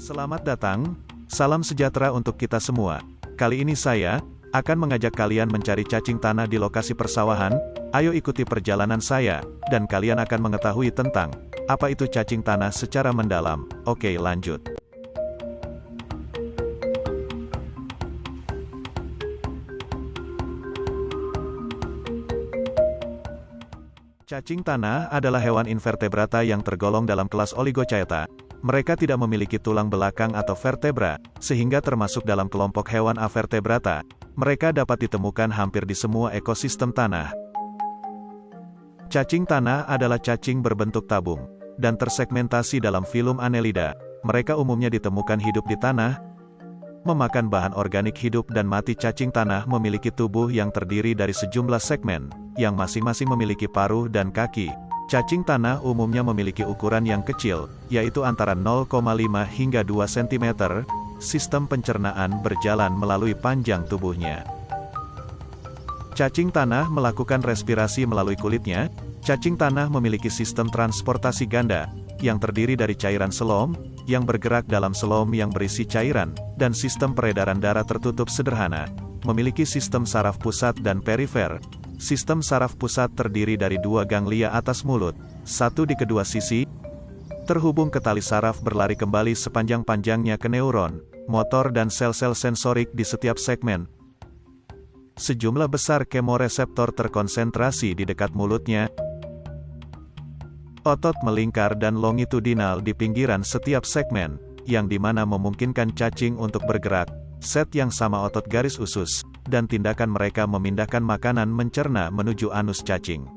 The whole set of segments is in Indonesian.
Selamat datang, salam sejahtera untuk kita semua. Kali ini saya akan mengajak kalian mencari cacing tanah di lokasi persawahan. Ayo ikuti perjalanan saya, dan kalian akan mengetahui tentang apa itu cacing tanah secara mendalam. Oke, lanjut. Cacing tanah adalah hewan invertebrata yang tergolong dalam kelas Oligochaeta. Mereka tidak memiliki tulang belakang atau vertebra, sehingga termasuk dalam kelompok hewan avertebrata. Mereka dapat ditemukan hampir di semua ekosistem tanah. Cacing tanah adalah cacing berbentuk tabung, dan tersegmentasi dalam filum Annelida. Mereka umumnya ditemukan hidup di tanah, memakan bahan organik hidup dan mati. Cacing tanah memiliki tubuh yang terdiri dari sejumlah segmen, yang masing-masing memiliki paruh dan kaki. Cacing tanah umumnya memiliki ukuran yang kecil, yaitu antara 0,5 hingga 2 cm. Sistem pencernaan berjalan melalui panjang tubuhnya. Cacing tanah melakukan respirasi melalui kulitnya. Cacing tanah memiliki sistem transportasi ganda, yang terdiri dari cairan selom, yang bergerak dalam selom yang berisi cairan, dan sistem peredaran darah tertutup sederhana. Memiliki sistem saraf pusat dan perifer. Sistem saraf pusat terdiri dari 2 ganglia atas mulut, 1 di kedua sisi, terhubung ke tali saraf berlari kembali sepanjang-panjangnya ke neuron, motor dan sel-sel sensorik di setiap segmen. Sejumlah besar kemoreseptor terkonsentrasi di dekat mulutnya. Otot melingkar dan longitudinal di pinggiran setiap segmen, yang dimana memungkinkan cacing untuk bergerak. Set yang sama otot garis usus, dan tindakan mereka memindahkan makanan mencerna menuju anus cacing.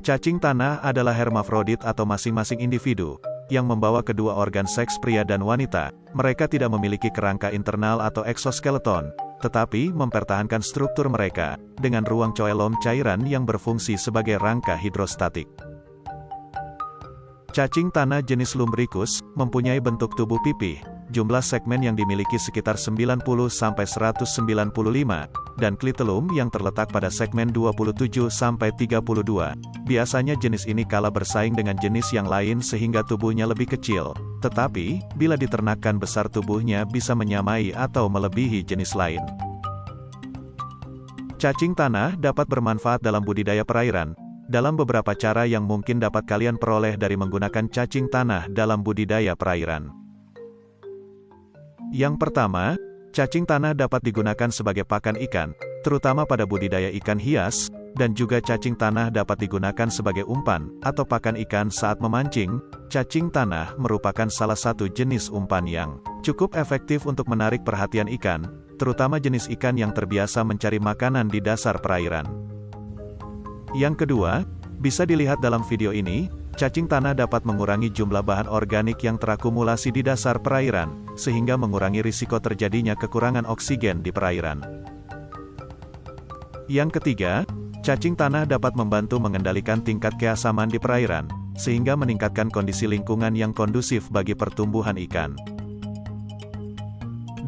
Cacing tanah adalah hermafrodit atau masing-masing individu, yang membawa kedua organ seks pria dan wanita. Mereka tidak memiliki kerangka internal atau eksoskeleton, tetapi mempertahankan struktur mereka, dengan ruang coelom cairan yang berfungsi sebagai rangka hidrostatik. Cacing tanah jenis Lumbricus mempunyai bentuk tubuh pipih, jumlah segmen yang dimiliki sekitar 90-195, dan klitelum yang terletak pada segmen 27-32. Biasanya jenis ini kalah bersaing dengan jenis yang lain sehingga tubuhnya lebih kecil, tetapi, bila diternakkan besar tubuhnya bisa menyamai atau melebihi jenis lain. Cacing tanah dapat bermanfaat dalam budidaya perairan. Dalam beberapa cara yang mungkin dapat kalian peroleh dari menggunakan cacing tanah dalam budidaya perairan. Yang pertama, cacing tanah dapat digunakan sebagai pakan ikan, terutama pada budidaya ikan hias, dan juga cacing tanah dapat digunakan sebagai umpan, atau pakan ikan saat memancing. Cacing tanah merupakan salah satu jenis umpan yang cukup efektif untuk menarik perhatian ikan, terutama jenis ikan yang terbiasa mencari makanan di dasar perairan. Yang kedua, bisa dilihat dalam video ini, cacing tanah dapat mengurangi jumlah bahan organik yang terakumulasi di dasar perairan, sehingga mengurangi risiko terjadinya kekurangan oksigen di perairan. Yang ketiga, cacing tanah dapat membantu mengendalikan tingkat keasaman di perairan, sehingga meningkatkan kondisi lingkungan yang kondusif bagi pertumbuhan ikan.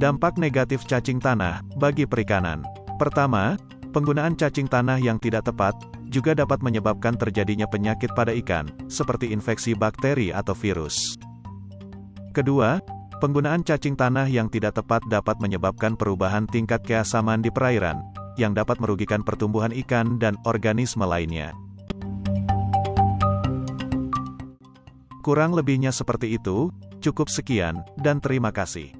Dampak negatif cacing tanah bagi perikanan. Pertama, penggunaan cacing tanah yang tidak tepat juga dapat menyebabkan terjadinya penyakit pada ikan, seperti infeksi bakteri atau virus. Kedua, penggunaan cacing tanah yang tidak tepat dapat menyebabkan perubahan tingkat keasaman di perairan, yang dapat merugikan pertumbuhan ikan dan organisme lainnya. Kurang lebihnya seperti itu, cukup sekian, dan terima kasih.